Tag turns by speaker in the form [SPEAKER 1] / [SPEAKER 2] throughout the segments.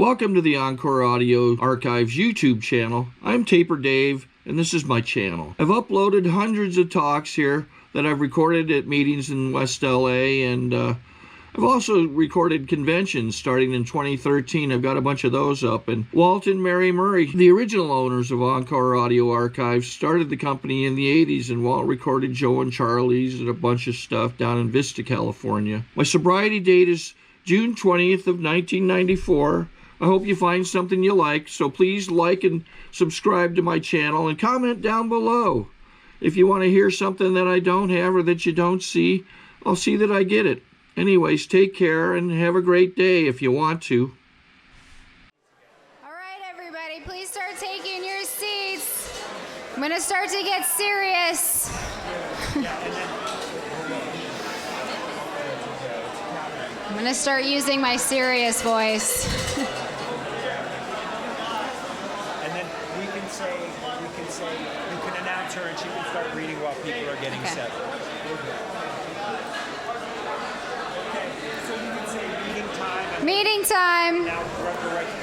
[SPEAKER 1] Welcome to the Encore Audio Archives YouTube channel. I'm Taper Dave, and this is my channel. I've uploaded hundreds of talks here that I've recorded at meetings in West LA, and I've also recorded conventions starting in 2013. I've got a bunch of those up. And Walt and Mary Murray, the original owners of Encore Audio Archives, started the company in the 80s, and Walt recorded Joe and Charlie's and a bunch of stuff down in Vista, California. My sobriety date is June 20th of 1994. I hope you find something you like, so please like and subscribe to my channel and comment down below. If you want to hear something that I don't have or that you don't see, I'll see that I get it. Anyways, take care and have a great day if you want to.
[SPEAKER 2] All right, everybody, please start taking your seats. I'm going to start to get serious. I'm going to start using my serious voice.
[SPEAKER 3] And then we can say, you can announce her and she can start reading while people are getting set.
[SPEAKER 2] Meeting time.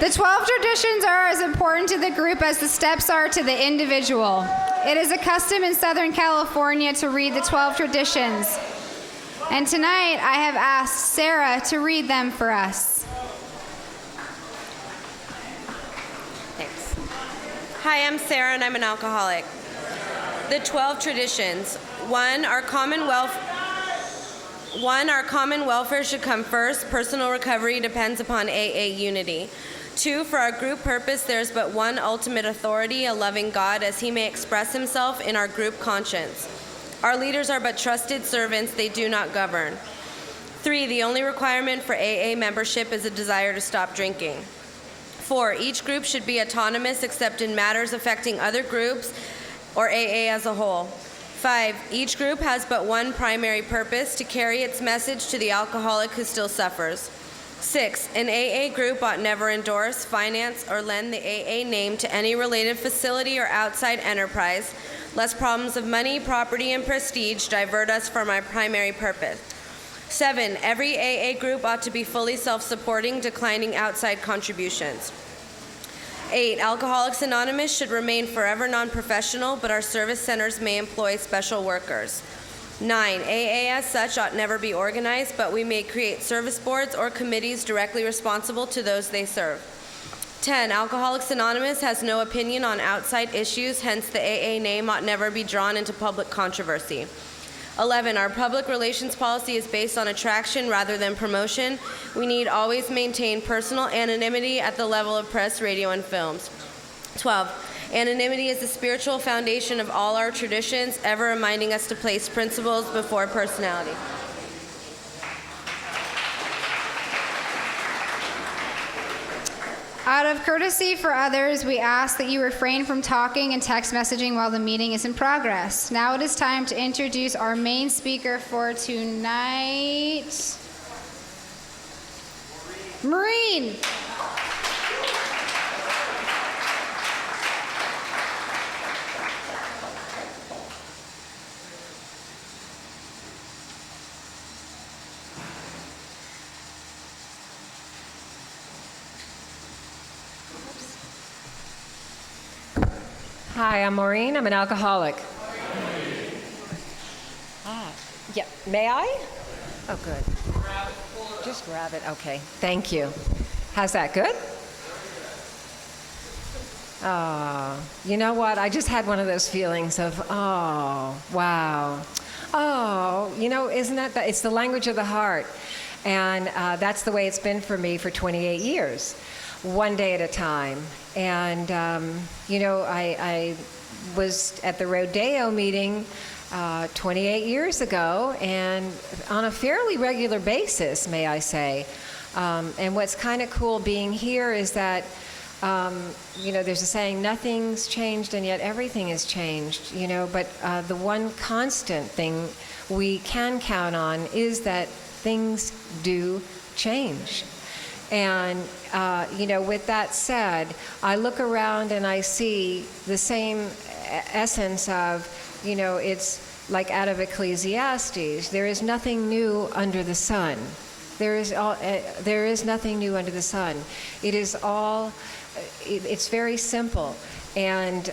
[SPEAKER 2] The 12 traditions are as important to the group as the steps are to the individual. It is a custom in Southern California to read the 12 traditions. And tonight I have asked Sarah to read them for us.
[SPEAKER 4] Thanks. Hi, I'm Sarah and I'm an alcoholic. The 12 traditions. One, our common welfare should come first. Personal recovery depends upon AA unity. 2, for our group purpose, there's but one ultimate authority, a loving God, as he may express himself in our group conscience. Our leaders are but trusted servants, they do not govern. 3, the only requirement for AA membership is a desire to stop drinking. 4, each group should be autonomous except in matters affecting other groups or AA as a whole. 5, each group has but one primary purpose, to carry its message to the alcoholic who still suffers. 6, an AA group ought never endorse, finance, or lend the AA name to any related facility or outside enterprise, lest problems of money, property, and prestige divert us from our primary purpose. 7, every AA group ought to be fully self-supporting, declining outside contributions. 8, Alcoholics Anonymous should remain forever non-professional, but our service centers may employ special workers. 9, AA as such ought never be organized, but we may create service boards or committees directly responsible to those they serve. 10, Alcoholics Anonymous has no opinion on outside issues, hence the AA name ought never be drawn into public controversy. 11, our public relations policy is based on attraction rather than promotion. We need always maintain personal anonymity at the level of press, radio, and films. 12, anonymity is the spiritual foundation of all our traditions, ever reminding us to place principles before personality.
[SPEAKER 2] Out of courtesy for others, we ask that you refrain from talking and text messaging while the meeting is in progress. Now it is time to introduce our main speaker for tonight, Maureen.
[SPEAKER 5] Hi, I'm Maureen. I'm an alcoholic. Yeah, may I? Oh, good. Just grab it. Okay, thank you. How's that, good? Oh, you know what? I just had one of those feelings of, oh, wow. Oh, you know, isn't that, it's the language of the heart. And that's the way it's been for me for 28 years. One day at a time. And, you know, I was at the Rodeo meeting 28 years ago, and on a fairly regular basis, may I say. And what's kind of cool being here is that, you know, there's a saying, nothing's changed and yet everything has changed, you know, but the one constant thing we can count on is that things do change. And, you know, with that said, I look around and I see the same essence of, you know, it's like out of Ecclesiastes, there is nothing new under the sun. There is nothing new under the sun. It is all, it's very simple. And,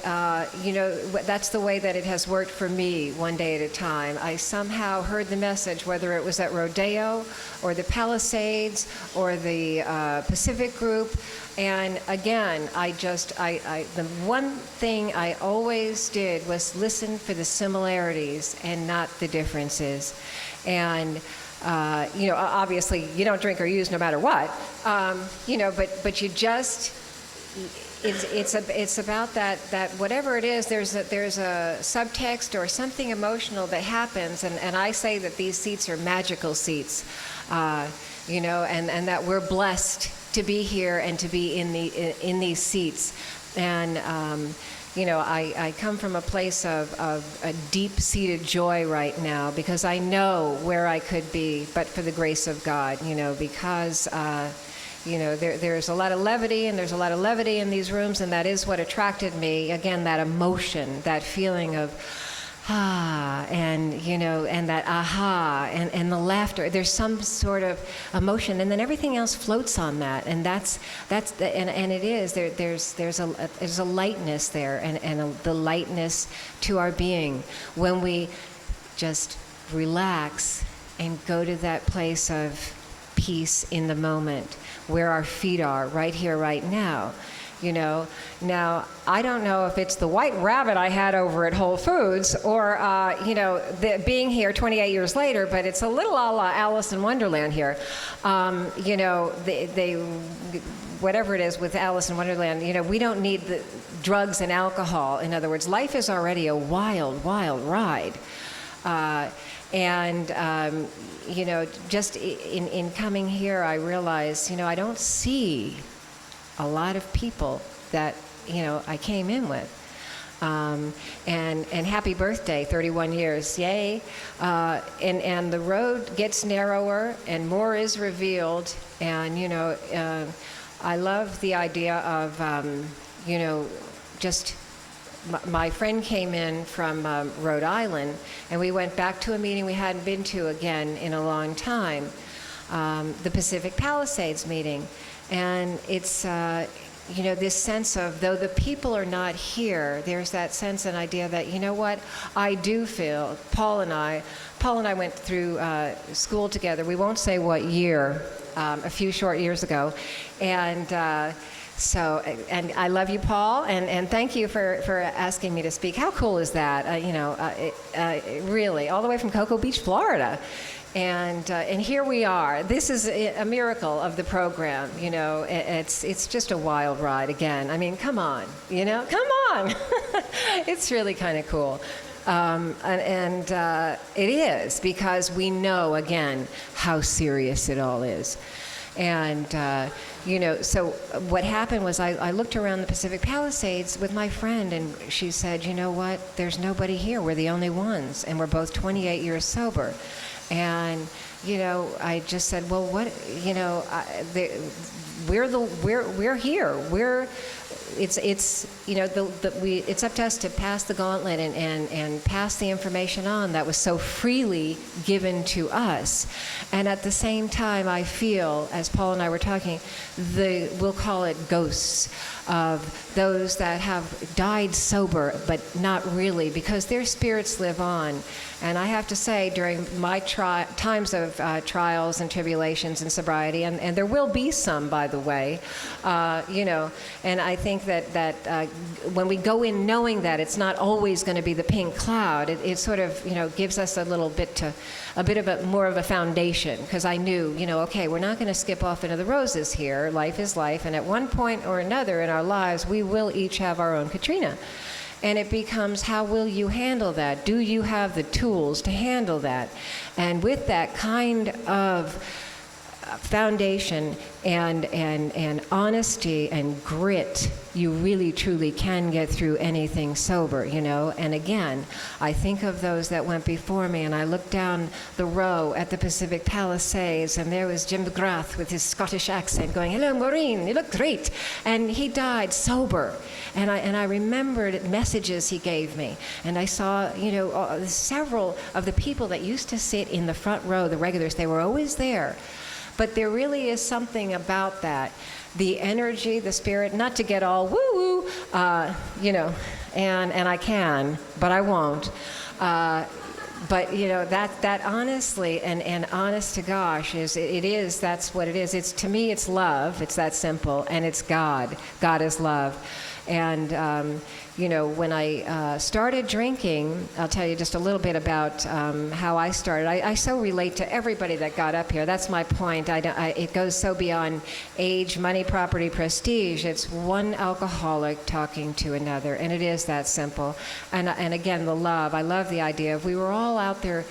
[SPEAKER 5] that's the way that it has worked for me one day at a time. I somehow heard the message, whether it was at Rodeo or the Palisades or the Pacific Group. And again, the one thing I always did was listen for the similarities and not the differences. And, obviously you don't drink or use no matter what, but you just, it's about that whatever it is, there's a subtext or something emotional that happens, and I say that these seats are magical seats, and that we're blessed to be here and to be in these seats. And I come from a place of a deep-seated joy right now, because I know where I could be but for the grace of God, because there's a lot of levity, and there's a lot of levity in these rooms, and that is what attracted me. Again, that emotion, that feeling of and that aha, and the laughter. There's some sort of emotion, and then everything else floats on that, and it is there's a lightness there, and the lightness to our being when we just relax and go to that place of peace in the moment, where our feet are, right here, right now. Now, I don't know if it's the white rabbit I had over at Whole Foods or, being here 28 years later, but it's a little a la Alice in Wonderland here. They whatever it is with Alice in Wonderland, we don't need the drugs and alcohol. In other words, life is already a wild, wild ride. Just in coming here, I realized, I don't see a lot of people that, I came in with. And happy birthday, 31 years, yay. And the road gets narrower and more is revealed. And, I love the idea of, just my friend came in from Rhode Island, and we went back to a meeting we hadn't been to again in a long time, the Pacific Palisades meeting. And it's, this sense of, though the people are not here, there's that sense and idea that, what, I do feel, Paul and I went through school together, we won't say what year, a few short years ago, and and I love you, Paul, and thank you for asking me to speak. How cool is that? Really, all the way from Cocoa Beach, Florida. And here we are. This is a miracle of the program. It's just a wild ride again. I mean, come on, come on. It's really kind of cool. It is, because we know, again, how serious it all is. And, so what happened was I looked around the Pacific Palisades with my friend, and she said, you know what, there's nobody here. We're the only ones, and we're both 28 years sober. And, I just said, well, what, we're here. It's up to us to pass the gauntlet and pass the information on that was so freely given to us. And at the same time, I feel, as Paul and I were talking, we'll call it ghosts of those that have died sober, but not really, because their spirits live on. And I have to say, during my times of trials and tribulations and sobriety, and there will be some, by the way, and I think that when we go in knowing that it's not always going to be the pink cloud, it sort of, gives us a bit of more of a foundation, because I knew, okay, we're not going to skip off into the roses here. Life is life, and at one point or another in our lives, we will each have our own Katrina. And it becomes, how will you handle that? Do you have the tools to handle that? And with that kind of foundation and honesty and grit, you really truly can get through anything sober, And again, I think of those that went before me, and I looked down the row at the Pacific Palisades, and there was Jim McGrath with his Scottish accent going, "Hello, Maureen, you look great." And he died sober. And I remembered messages he gave me. And I saw, several of the people that used to sit in the front row, the regulars, they were always there. But there really is something about that. The energy, the spirit, not to get all woo-woo, you know, and I can, but I won't. But you know, that honestly and honest to gosh that's what it is. It's, to me, it's love. It's that simple, and it's God. God is love. And you know, when I started drinking, I'll tell you just a little bit about how I started. I so relate to everybody that got up here. That's my point. It goes so beyond age, money, property, prestige. It's one alcoholic talking to another, and it is that simple. And again, the love. I love the idea of we were all out there,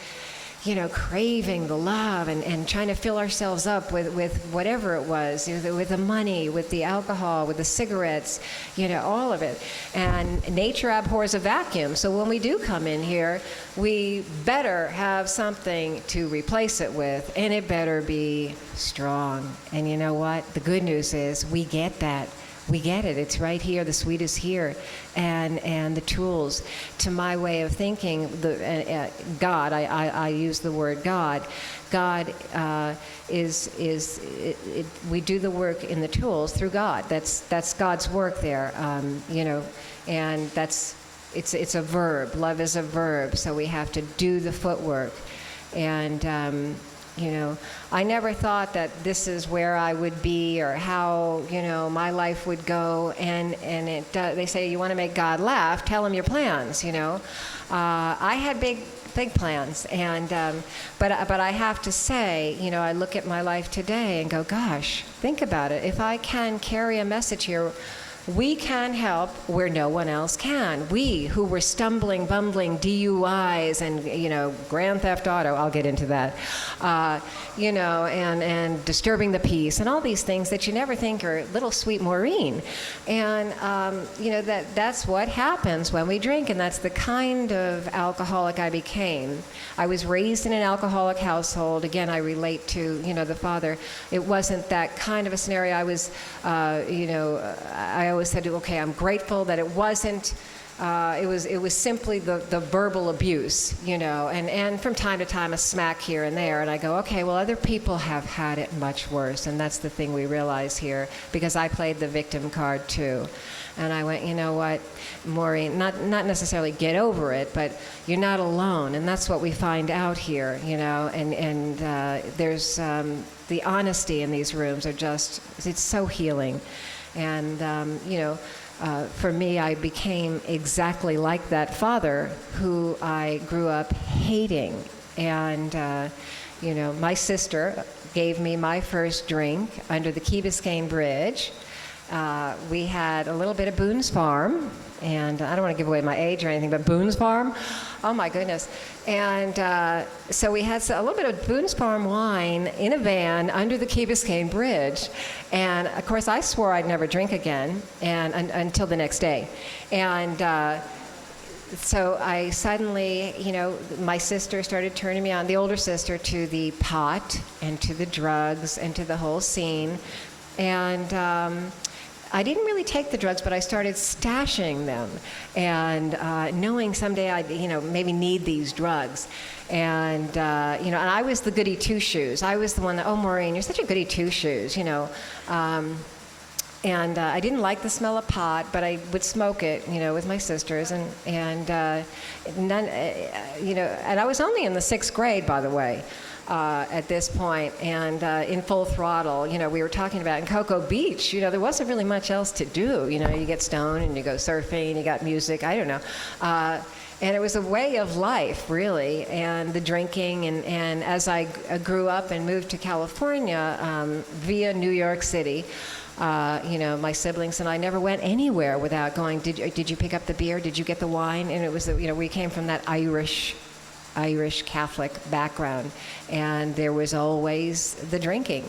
[SPEAKER 5] you know, craving the love and trying to fill ourselves up with whatever it was, with the money, with the alcohol, with the cigarettes, you know, all of it. And nature abhors a vacuum. So when we do come in here, we better have something to replace it with, and it better be strong. And you know what? The good news is we get that. We get it. It's right here. The sweet is here, and the tools. To my way of thinking, God. I use the word God. God we do the work in the tools through God. That's God's work there. You know, and it's a verb. Love is a verb. So we have to do the footwork, and. You know, I never thought that this is where I would be or how, you know, my life would go. And they say, you want to make God laugh, tell him your plans, you know. I had big plans. And but I have to say, you know, I look at my life today and go, gosh, think about it. If I can carry a message here, we can help where no one else can. We who were stumbling, bumbling DUIs and, you know, Grand Theft Auto, I'll get into that, you know, and disturbing the peace and all these things that you never think are little sweet Maureen. And, you know, that's what happens when we drink, and that's the kind of alcoholic I became. I was raised in an alcoholic household. Again, I relate to, you know, the father. It wasn't that kind of a scenario. I was, you know, I always said, okay, I'm grateful that it wasn't, it was simply the verbal abuse, you know, and from time to time a smack here and there, and I go, okay, well, other people have had it much worse, and that's the thing we realize here, because I played the victim card too. And I went, you know what, Maureen, not necessarily get over it, but you're not alone, and that's what we find out here, you know, and there's the honesty in these rooms are just, it's so healing. And, you know, for me, I became exactly like that father who I grew up hating. And, you know, my sister gave me my first drink under the Key Biscayne Bridge. We had a little bit of Boone's Farm, and I don't want to give away my age or anything, but Boone's Farm, oh my goodness. And so we had a little bit of Boone's Farm wine in a van under the Key Biscayne Bridge. And of course I swore I'd never drink again until the next day. And so I suddenly, you know, my sister started turning me on, the older sister, to the pot and to the drugs and to the whole scene. And I didn't really take the drugs, but I started stashing them, and knowing someday I'd, you know, maybe need these drugs. And, you know, and I was the goody two-shoes. I was the one that, oh, Maureen, you're such a goody two-shoes, you know. And I didn't like the smell of pot, but I would smoke it, you know, with my sisters. And none, you know, and I was only in the 6th grade, by the way. At this point, and in full throttle, you know, we were talking about in Cocoa Beach, you know, there wasn't really much else to do. You know, you get stoned and you go surfing, you got music, I don't know. And it was a way of life, really, and the drinking. And as I grew up and moved to California via New York City, you know, my siblings and I never went anywhere without going, did you pick up the beer? Did you get the wine? And it was, you know, we came from that Irish Catholic background, and there was always the drinking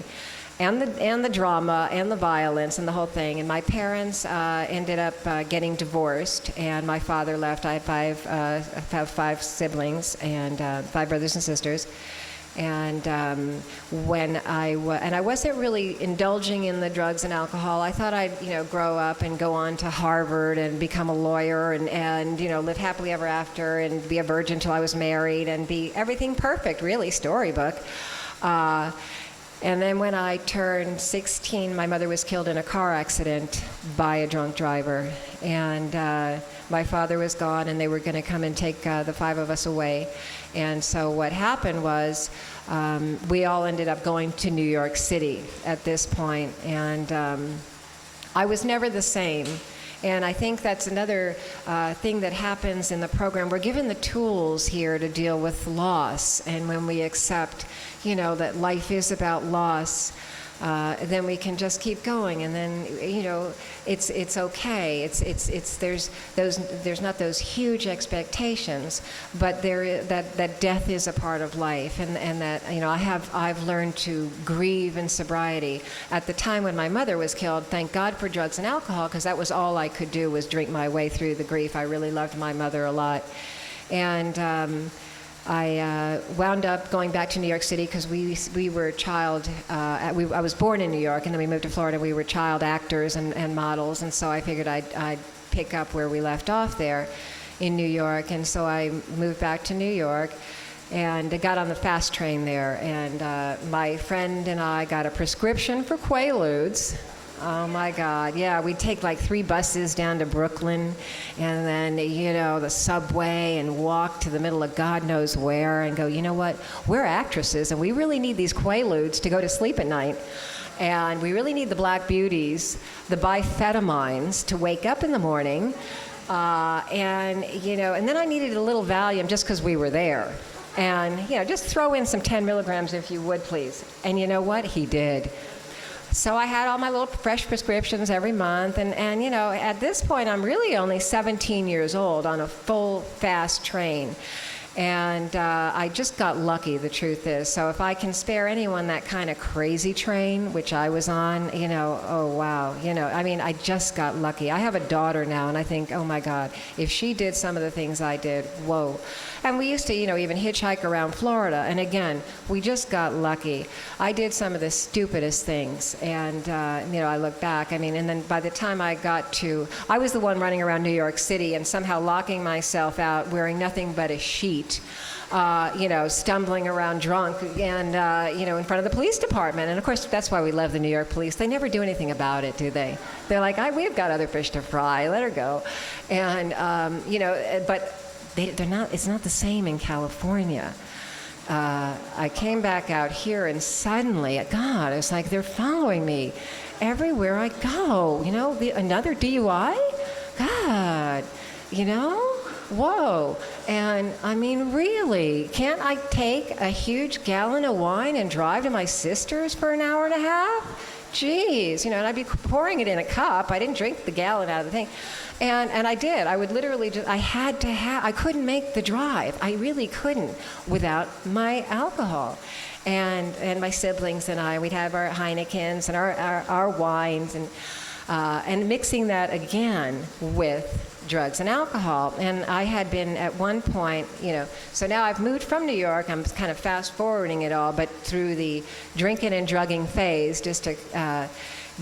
[SPEAKER 5] and the drama and the violence and the whole thing. And my parents ended up getting divorced, and my father left. I have 5 siblings and 5 brothers and sisters. And when I wasn't really indulging in the drugs and alcohol. I thought I'd, you know, grow up and go on to Harvard and become a lawyer and you know, live happily ever after and be a virgin till I was married and be everything perfect, really, storybook. And then when I turned 16, my mother was killed in a car accident by a drunk driver. And my father was gone, and they were going to come and take the 5 of us away. And so what happened was we all ended up going to New York City at this point. And I was never the same. And I think that's another thing that happens in the program. We're given the tools here to deal with loss. And when we accept, that life is about loss, then we can just keep going. And then, it's okay. There's not those huge expectations, but that death is a part of life. And that, I've learned to grieve in sobriety. At the time when my mother was killed, thank God for drugs and alcohol, because that was all I could do, was drink my way through the grief. I really loved my mother a lot. And I wound up going back to New York City because we were child. I was born in New York, and then we moved to Florida. We were child actors and models, and so I figured I'd pick up where we left off there in New York. And so I moved back to New York and got on the fast train there. And my friend and I got a prescription for Quaaludes. Oh my God, yeah, we'd take like 3 buses down to Brooklyn, and then, the subway, and walk to the middle of God knows where, and go, you know what, we're actresses, and we really need these Quaaludes to go to sleep at night, and we really need the Black Beauties, the biphetamines to wake up in the morning, and then I needed a little Valium just because we were there. And, just throw in some 10 milligrams if you would, please. And you know what? He did. So I had all my little fresh prescriptions every month, and at this point I'm really only 17 years old on a full fast train. And I just got lucky, the truth is. So if I can spare anyone that kind of crazy train, which I was on, oh wow, I just got lucky. I have a daughter now, and I think, oh my God, if she did some of the things I did, whoa. And we used to, even hitchhike around Florida, and again, we just got lucky. I did some of the stupidest things, and I look back, and then by the time I was the one running around New York City and somehow locking myself out, wearing nothing but a sheet, stumbling around drunk and, in front of the police department. And of course, that's why we love the New York police. They never do anything about it, do they? They're like, we've got other fish to fry, let her go. And, but they're not, it's not the same in California. I came back out here, and suddenly, God, it's like they're following me everywhere I go. Another DUI? God, whoa. And really, can't I take a huge gallon of wine and drive to my sister's for an hour and a half? Jeez, and I'd be pouring it in a cup. I didn't drink the gallon out of the thing. And I did. I would literally I couldn't make the drive. I really couldn't without my alcohol. And my siblings and I, we'd have our Heinekens and our wines, and mixing that again with drugs and alcohol. And I had been at one point, so now I've moved from New York. I'm kind of fast forwarding it all, but through the drinking and drugging phase, just to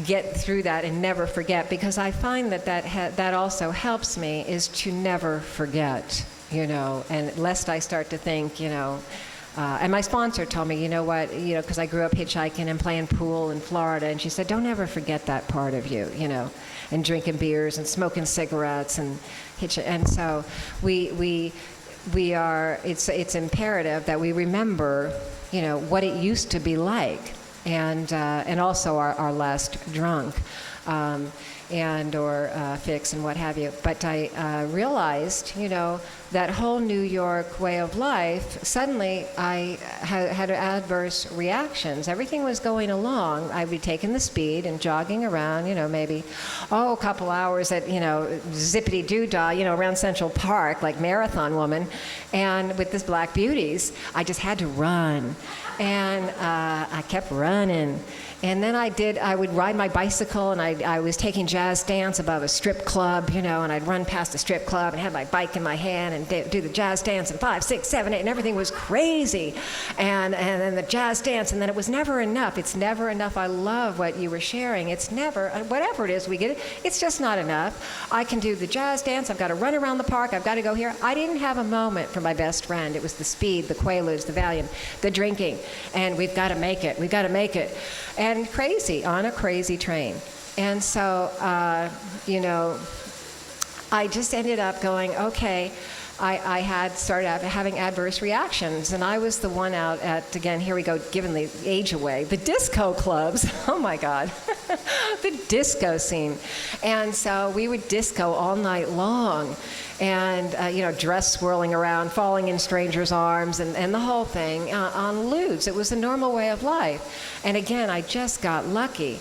[SPEAKER 5] get through that and never forget, because I find that also helps me, is to never forget, and lest I start to think, and my sponsor told me, because I grew up hitchhiking and playing pool in Florida, and she said, don't ever forget that part of you, and drinking beers and smoking cigarettes and hitchhiking. And so we are, it's imperative that we remember, what it used to be like, and also our last drunk, or fix and what have you. But I realized, that whole New York way of life, suddenly I had adverse reactions. Everything was going along. I'd be taking the speed and jogging around, maybe, a couple hours at, zippity-doo-dah, around Central Park, like marathon woman. And with this Black Beauties, I just had to run. And I kept running. And then I would ride my bicycle, and I was taking jazz dance above a strip club, and I'd run past a strip club and have my bike in my hand and do the jazz dance and 5, 6, 7, 8, and everything was crazy. And then the jazz dance, and then it was never enough. It's never enough. I love what you were sharing. It's never, whatever it is we get, it's just not enough. I can do the jazz dance. I've got to run around the park. I've got to go here. I didn't have a moment for my best friend. It was the speed, the Quaaludes, the Valium, the drinking, and we've got to make it. We've got to make it. And crazy, on a crazy train. And so, I just ended up going, okay, I had started having adverse reactions, and I was the one out at, again, here we go, giving the age away, the disco clubs. Oh my God, the disco scene. And so we would disco all night long, and dress swirling around, falling in strangers' arms, and the whole thing on lewds. It was a normal way of life. And again, I just got lucky.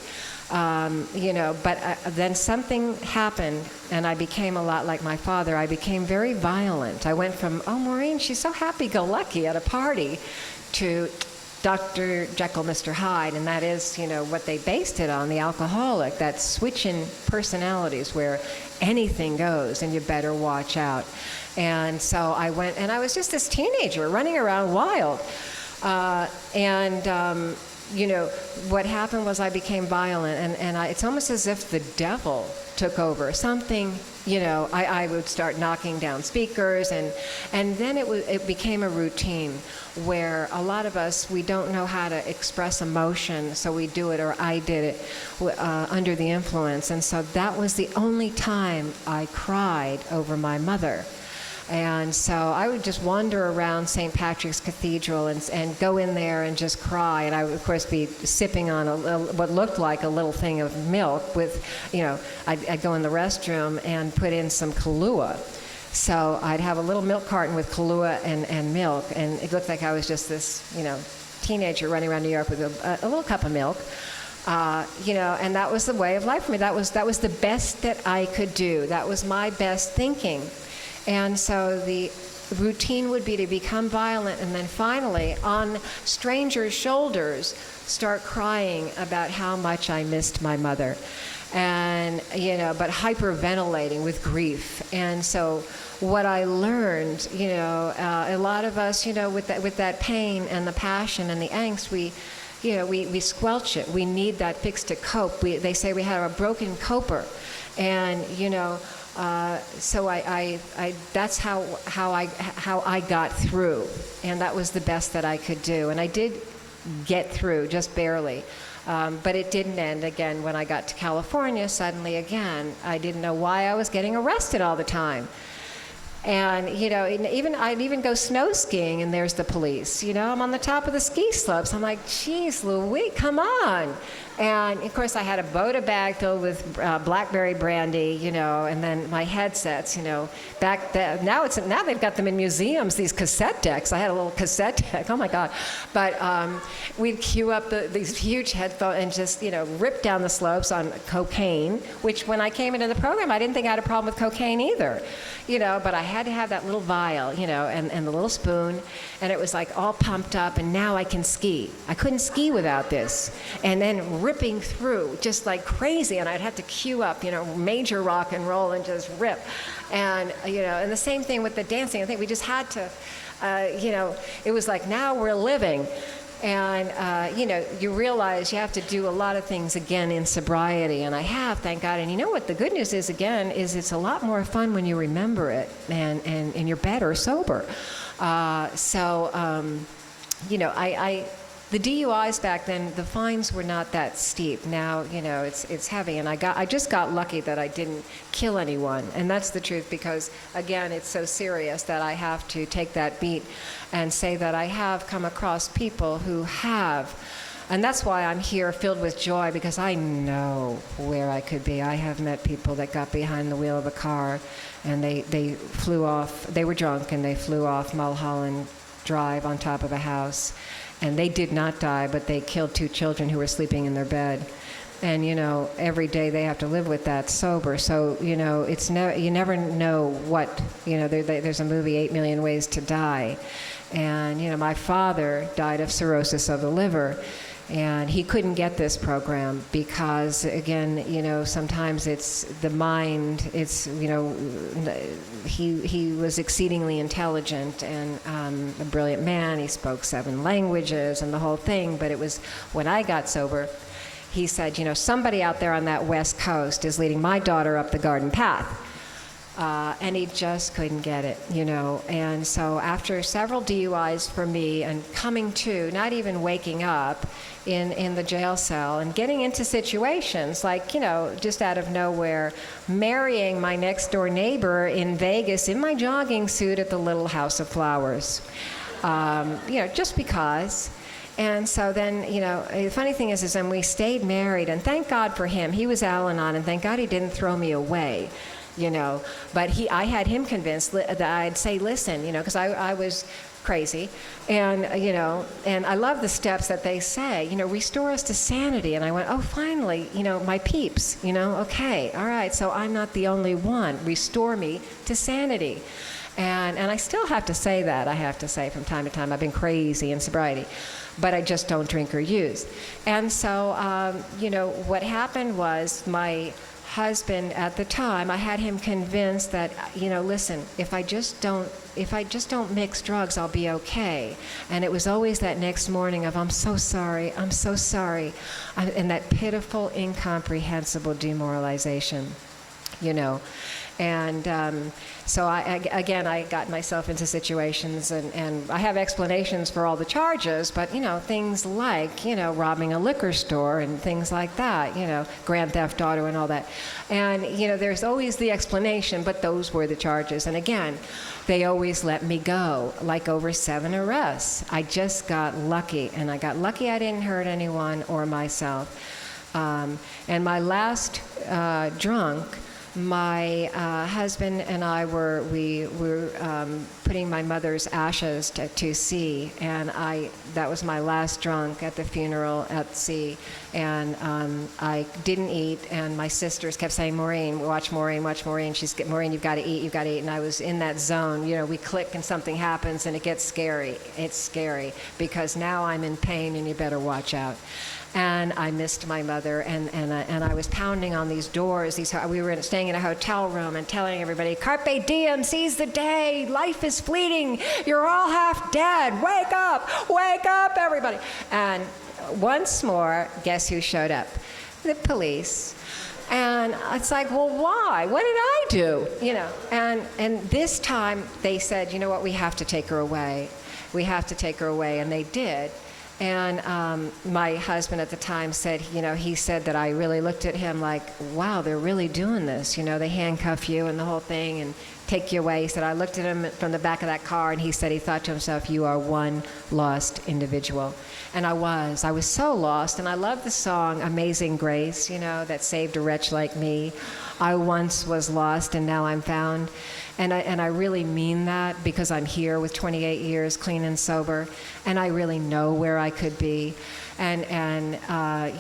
[SPEAKER 5] But then something happened, and I became a lot like my father. I became very violent. I went from, oh, Maureen, she's so happy-go-lucky at a party, to Dr. Jekyll, Mr. Hyde, and that is, what they based it on, the alcoholic, that switch in personalities where anything goes, and you better watch out. And so I went, and I was just this teenager running around wild. What happened was I became violent, and it's almost as if the devil took over. Something, I would start knocking down speakers, and then it became a routine where a lot of us, we don't know how to express emotion, so we do it, or I did it under the influence. And so that was the only time I cried over my mother. And so I would just wander around St. Patrick's Cathedral and go in there and just cry. And I would, of course, be sipping on what looked like a little thing of milk with, I'd go in the restroom and put in some Kahlua. So I'd have a little milk carton with Kahlua and milk, and it looked like I was just this, teenager running around New York with a little cup of milk. And that was the way of life for me. That was the best that I could do. That was my best thinking. And so the routine would be to become violent, and then finally, on strangers' shoulders, start crying about how much I missed my mother. And, but hyperventilating with grief. And so what I learned, a lot of us, with that pain and the passion and the angst, we squelch it. We need that fix to cope. They say we have a broken coper. And, so that's how I got through, and that was the best that I could do. And I did get through, just barely. But it didn't end again when I got to California. Suddenly again, I didn't know why I was getting arrested all the time. And, I'd even go snow skiing, and there's the police. I'm on the top of the ski slopes. I'm like, geez, Louis, come on. And, of course, I had a Boda bag filled with blackberry brandy, and then my headsets, back then. Now they've got them in museums, these cassette decks. I had a little cassette deck. Oh, my God. But we'd queue up these huge headphones and just, rip down the slopes on cocaine, which when I came into the program, I didn't think I had a problem with cocaine either. But I had to have that little vial, and the little spoon, and it was like all pumped up, and now I can ski. I couldn't ski without this. And then ripping through just like crazy, and I'd have to queue up, major rock and roll and just rip. And, and the same thing with the dancing. I think we just had to, it was like, now we're living. And, you realize you have to do a lot of things again in sobriety, and I have, thank God. And what the good news is, again, is it's a lot more fun when you remember it, and you're better sober. The DUIs back then, the fines were not that steep. Now, it's heavy, and I just got lucky that I didn't kill anyone, and that's the truth, because again, it's so serious that I have to take that beat and say that I have come across people who have, and that's why I'm here filled with joy, because I know where I could be. I have met people that got behind the wheel of a car, and they flew off. They were drunk, and they flew off Mulholland Drive on top of a house. And they did not die, but they killed 2 children who were sleeping in their bed. And, every day they have to live with that sober. So, it's you never know what, there's a movie, 8 Million Ways to Die. And, my father died of cirrhosis of the liver. And he couldn't get this program because, again, you know, sometimes it's the mind, it's, you know, he was exceedingly intelligent and a brilliant man. He spoke 7 languages and the whole thing, but it was when I got sober, he said, you know, somebody out there on that West Coast is leading my daughter up the garden path. And he just couldn't get it, you know. And so after several DUIs for me and coming to, not even waking up in the jail cell and getting into situations like, you know, just out of nowhere, marrying my next door neighbor in Vegas in my jogging suit at the Little House of Flowers, you know, just because. And so then, you know, the funny thing is when we stayed married, and thank God for him, he was Al-Anon, and thank God he didn't throw me away, you know. But I had him convinced that I'd say, listen, you know, because I was crazy. And, you know, and I love the steps that they say, you know, restore us to sanity. And I went, oh, finally, you know, my peeps, you know, okay, all right, so I'm not the only one. Restore me to sanity. And I still have to say that, I have to say from time to time. I've been crazy in sobriety, but I just don't drink or use. And so, you know, what happened was my husband at the time, I had him convinced that, you know, listen, if I just don't mix drugs, I'll be okay. And it was always that next morning of, I'm so sorry, I'm so sorry. And that pitiful, incomprehensible demoralization, you know. And so I got myself into situations, and I have explanations for all the charges, but, you know, things like, you know, robbing a liquor store and things like that, you know, grand theft auto and all that. And, you know, there's always the explanation, but those were the charges. And again, they always let me go, like over 7 arrests. I just got lucky, and I got lucky I didn't hurt anyone or myself. And my last drunk, my husband and I were putting my mother's ashes to sea, and that was my last drunk at the funeral at sea, and I didn't eat, and my sisters kept saying, Maureen, watch Maureen, watch Maureen. Maureen, you've got to eat, you've got to eat, and I was in that zone. You know, we click and something happens, and it gets scary. It's scary because now I'm in pain, and you better watch out. And I missed my mother, and I was pounding on these doors. We were staying in a hotel room and telling everybody, Carpe diem, seize the day, life is fleeting, you're all half dead, wake up, everybody. And once more, guess who showed up? The police. And it's like, well, why? What did I do? You know, and this time they said, you know what, we have to take her away. We have to take her away, and they did. And my husband at the time said, you know, he said that I really looked at him like, wow, they're really doing this. You know, they handcuff you and the whole thing and take you away. He said, I looked at him from the back of that car, and he said he thought to himself, you are one lost individual. And I was so lost. And I love the song Amazing Grace, you know, that saved a wretch like me. I once was lost, and now I'm found. And I really mean that, because I'm here with 28 years clean and sober, and I really know where I could be. And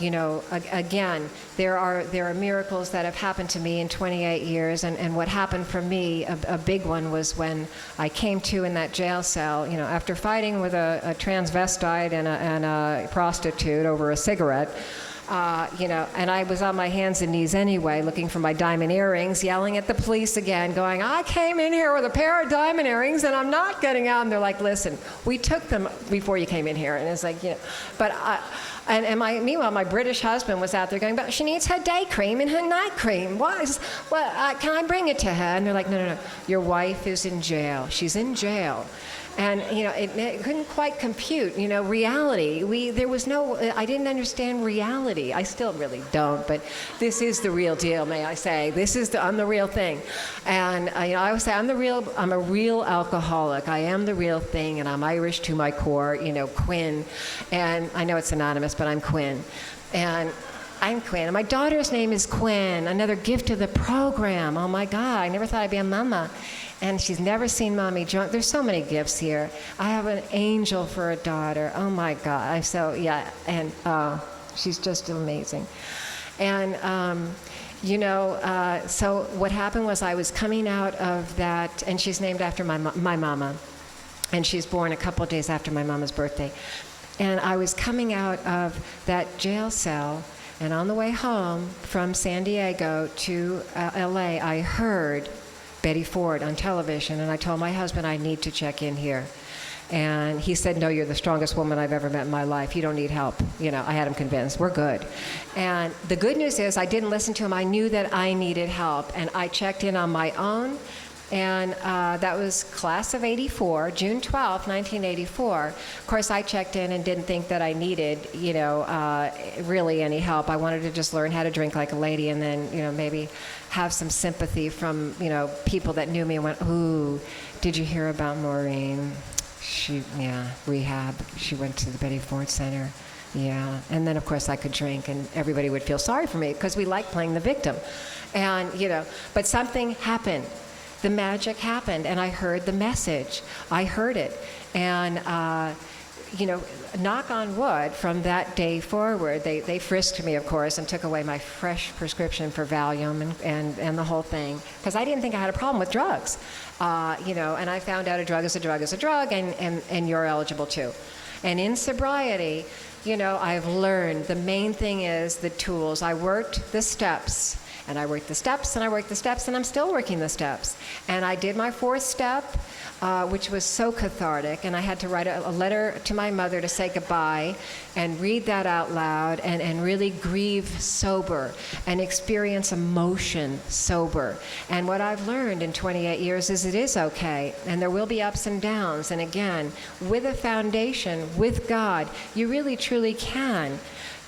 [SPEAKER 5] you know, again, there are miracles that have happened to me in 28 years, and what happened for me, a big one, was when I came to in that jail cell, you know, after fighting with a transvestite and a prostitute over a cigarette. You know, and I was on my hands and knees anyway, looking for my diamond earrings, yelling at the police again, going, I came in here with a pair of diamond earrings and I'm not getting out. And they're like, listen, we took them before you came in here. And it's like, you know, but meanwhile, my British husband was out there going, but she needs her day cream and her night cream. Can I bring it to her? And they're like, no, your wife is in jail. She's in jail. And, you know, it couldn't quite compute, you know, reality. I didn't understand reality. I still really don't, but this is the real deal, may I say. I'm the real thing. And, you know, I always say I'm a real alcoholic. I am the real thing, and I'm Irish to my core, you know, Quinn. And I know it's anonymous, but I'm Quinn. And I'm Quinn. And my daughter's name is Quinn, another gift of the program. Oh, my God, I never thought I'd be a mama. And she's never seen mommy drunk. There's so many gifts here. I have an angel for a daughter. Oh, my God. She's just amazing. And, you know, so what happened was I was coming out of that, and she's named after my mama. And she's born a couple of days after my mama's birthday. And I was coming out of that jail cell, and on the way home from San Diego to LA, I heard Betty Ford on television, and I told my husband I need to check in here. And he said, no, you're the strongest woman I've ever met in my life. You don't need help. You know, I had him convinced. We're good. And the good news is I didn't listen to him. I knew that I needed help. And I checked in on my own. And that was class of 84, June 12, 1984. Of course, I checked in and didn't think that I needed, you know, really any help. I wanted to just learn how to drink like a lady and then, you know, maybe have some sympathy from, you know, people that knew me and went, ooh, did you hear about Maureen? Rehab. She went to the Betty Ford Center. Yeah. And then, of course, I could drink and everybody would feel sorry for me because we like playing the victim. And, you know, but something happened. The magic happened, and I heard the message. I heard it. And, you know, knock on wood, from that day forward, they frisked me, of course, and took away my fresh prescription for Valium and the whole thing, because I didn't think I had a problem with drugs. You know, and I found out a drug is a drug is a drug, and you're eligible too. And in sobriety, you know, I've learned the main thing is the tools. I worked the steps. And I worked the steps, and I worked the steps, and I'm still working the steps. And I did my fourth step, which was so cathartic, and I had to write a letter to my mother to say goodbye and read that out loud and really grieve sober and experience emotion sober. And what I've learned in 28 years is it is okay, and there will be ups and downs. And again, with a foundation, with God, you really truly can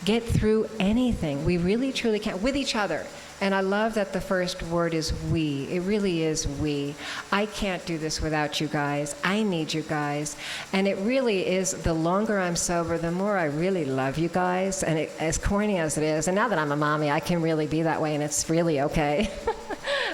[SPEAKER 5] get through anything. We really truly can, with each other. And I love that the first word is we. It really is we. I can't do this without you guys. I need you guys. And it really is, the longer I'm sober, the more I really love you guys. And as corny as it is, and now that I'm a mommy, I can really be that way, and it's really okay.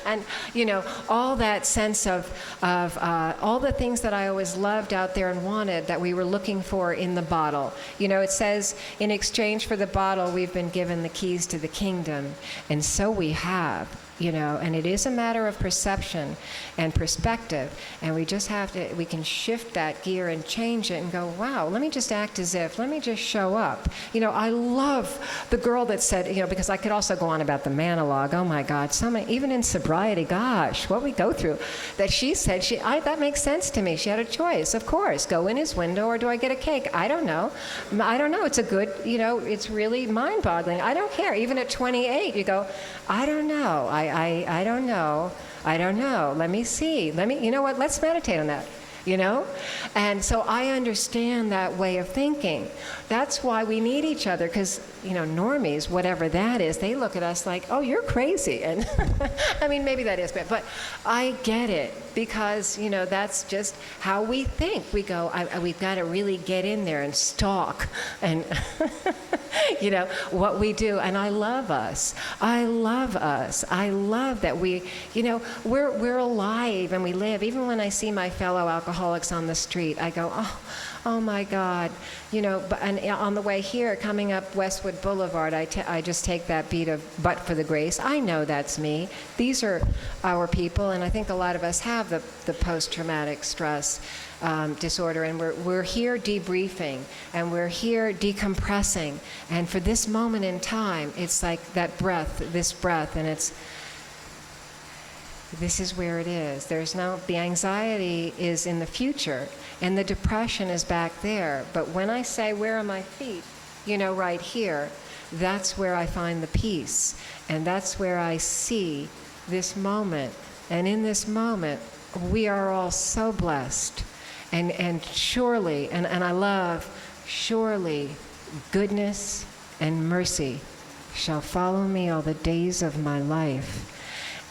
[SPEAKER 5] And, you know, all that sense of all the things that I always loved out there and wanted that we were looking for in the bottle. You know, it says, in exchange for the bottle, we've been given the keys to the kingdom. And so we have. You know, and it is a matter of perception and perspective, and we just have to, we can shift that gear and change it and go, wow, let me just act as if, let me just show up. You know, I love the girl that said, you know, because I could also go on about the monologue, oh my God, even in sobriety, gosh, what we go through, that she said, that makes sense to me. She had a choice, of course, go in his window or do I get a cake? I don't know. It's a good, you know, it's really mind-boggling. I don't care. Even at 28, you go, I don't know. I don't know. I don't know. Let me see. You know what? Let's meditate on that. You know? And so I understand that way of thinking. That's why we need each other, because, you know, normies, whatever that is, they look at us like, oh, you're crazy. And I mean, maybe that is bad, but I get it, because, you know, that's just how we think. We go, we've got to really get in there and stalk and, you know, what we do. And I love us. I love us. I love that we, you know, we're alive and we live. Even when I see my fellow alcoholics on the street, I go, oh my God, you know. And on the way here, coming up Westwood Boulevard, I just take that beat of "But for the Grace." I know that's me. These are our people, and I think a lot of us have the post-traumatic stress disorder, and we're here debriefing, and we're here decompressing. And for this moment in time, it's like that breath, this breath, and this is where it is. The anxiety is in the future, and the depression is back there. But when I say, where are my feet? You know, right here, that's where I find the peace. And that's where I see this moment. And in this moment, we are all so blessed. And surely, and I love, surely goodness and mercy shall follow me all the days of my life.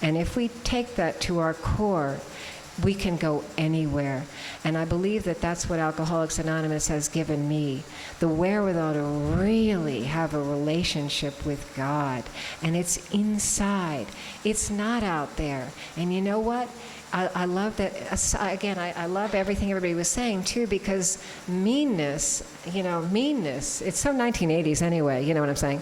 [SPEAKER 5] And if we take that to our core, we can go anywhere. And I believe that that's what Alcoholics Anonymous has given me, the wherewithal to really have a relationship with God. And it's inside. It's not out there. And you know what? I love that. Again, I love everything everybody was saying too, because meanness, meanness, it's so 1980s anyway, you know what I'm saying?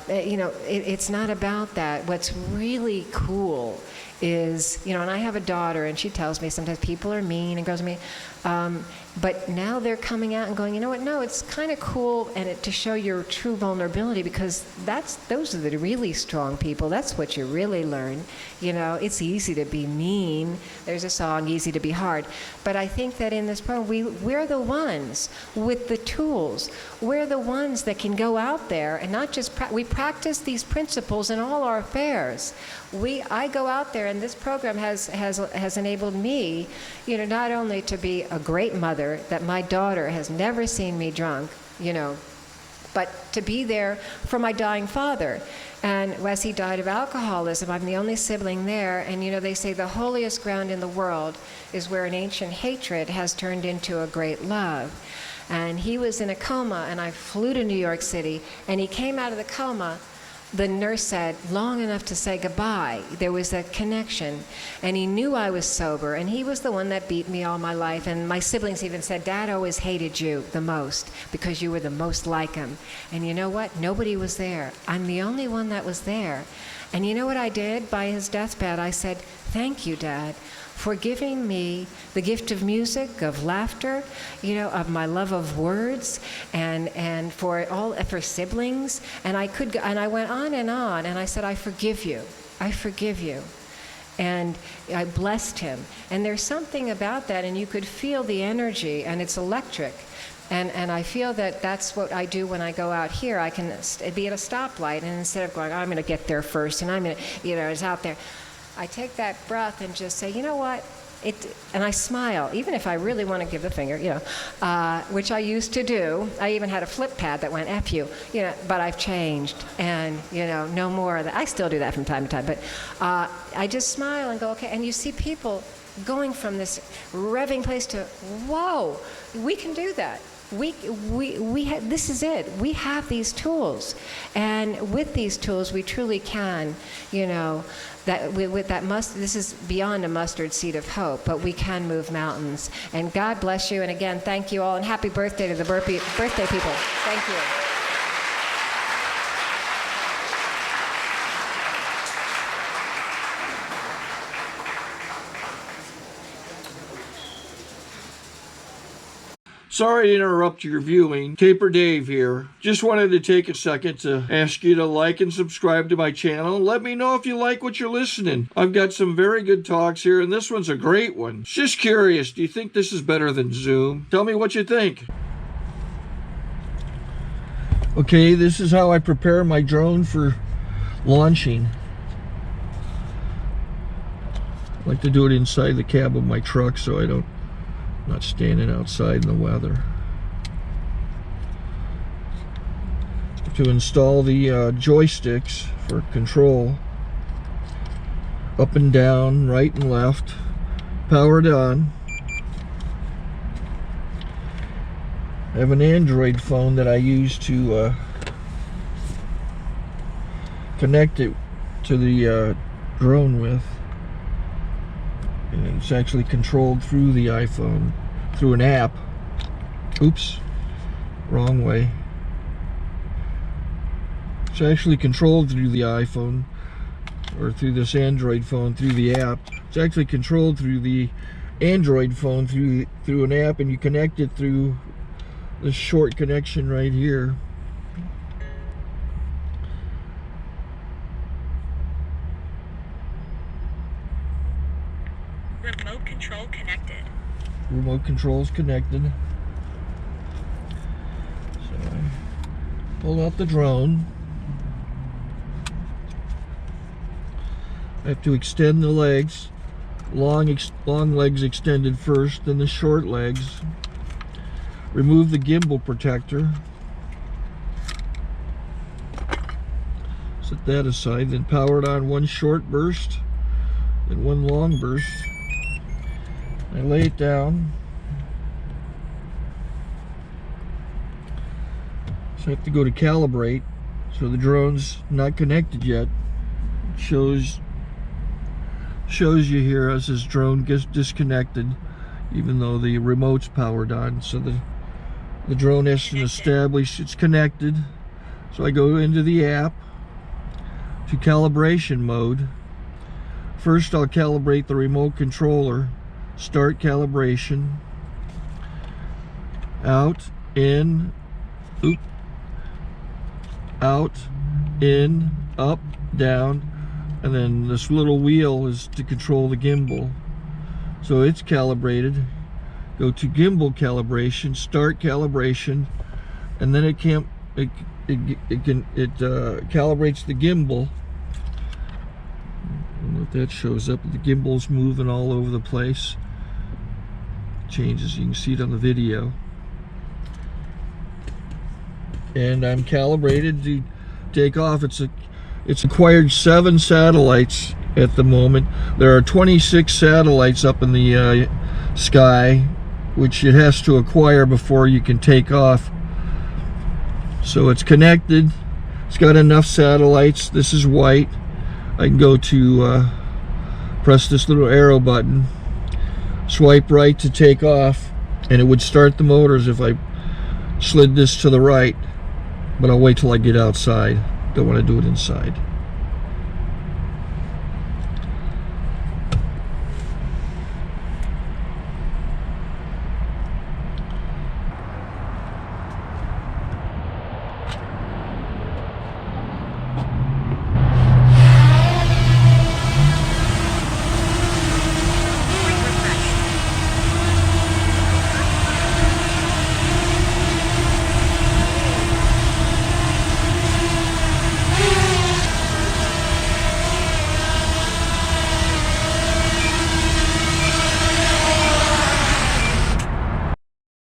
[SPEAKER 5] It's not about that. What's really cool is, and I have a daughter, and she tells me sometimes people are mean and girls are mean. But now they're coming out and going, you know what? No, it's kind of cool, and to show your true vulnerability, because those are the really strong people. That's what you really learn. It's easy to be mean. There's a song, "Easy to be hard." But I think that in this program, we're the ones with the tools. We're the ones that can go out there and not just we practice these principles in all our affairs. I go out there, and this program has enabled me, not only to be a great mother, that my daughter has never seen me drunk, but to be there for my dying father. And as he died of alcoholism, I'm the only sibling there, and they say the holiest ground in the world is where an ancient hatred has turned into a great love. And he was in a coma, and I flew to New York City, and he came out of the coma. The nurse said, long enough to say goodbye. There was a connection. And he knew I was sober, and he was the one that beat me all my life. And my siblings even said, Dad always hated you the most because you were the most like him. And you know what? Nobody was there. I'm the only one that was there. And you know what I did by his deathbed? I said, thank you, Dad, for giving me the gift of music, of laughter, of my love of words, and for siblings. And I went on, and I said, I forgive you. I forgive you. And I blessed him. And there's something about that, and you could feel the energy, and it's electric. And I feel that that's what I do when I go out here. I can be at a stoplight, and instead of going, I'm going to get there first, and I'm going to, it's out there. I take that breath and just say, you know what? And I smile, even if I really want to give the finger, which I used to do. I even had a flip pad that went F you, but I've changed, and, no more of that. I still do that from time to time, but I just smile and go, okay. And you see people going from this revving place to, whoa, we can do that. This is it. We have these tools, and with these tools, we truly can, this is beyond a mustard seed of hope, but we can move mountains. And God bless you. And again, thank you all, and happy birthday to the birthday people. Thank you.
[SPEAKER 1] Sorry to interrupt your viewing. Taper Dave here. Just wanted to take a second to ask you to like and subscribe to my channel. Let me know if you like what you're listening. I've got some very good talks here, and this one's a great one. Just curious, do you think this is better than Zoom? Tell me what you think. Okay, this is how I prepare my drone for launching. I like to do it inside the cab of my truck so I'm not standing outside in the weather. To install the joysticks for control, up and down, right and left, powered on. I have an Android phone that I use to connect it to the drone with. And it's actually controlled through the iPhone, through an app. Oops, wrong way. It's actually controlled through the iPhone, or through this Android phone, through the app. It's actually controlled through the Android phone, through an app, and you connect it through this short connection right here.
[SPEAKER 6] Remote control connected.
[SPEAKER 1] Remote control's connected. So I pull out the drone. I have to extend the legs. Long legs extended first, then the short legs. Remove the gimbal protector. Set that aside, then power it on one short burst and one long burst. I lay it down. So I have to go to calibrate. So the drone's not connected yet. It shows shows you here as this drone gets disconnected, even though the remote's powered on. So the drone has to establish it's connected. So I go into the app to calibration mode. First I'll calibrate the remote controller. Start calibration. Out, in, oop, out, in, up, down, and then this little wheel is to control the gimbal. So it's calibrated. Go to gimbal calibration, start calibration, and then it calibrates the gimbal. I don't know if that shows up. The gimbal's moving all over the place. Changes, you can see it on the video. And I'm calibrated to take off. It's acquired 7 satellites at the moment. There are 26 satellites up in the sky, which it has to acquire before you can take off. So it's connected. It's got enough satellites. This is white. I can go to press this little arrow button, swipe right to take off, and it would start the motors if I slid this to the right. But I'll wait till I get outside. Don't want to do it inside.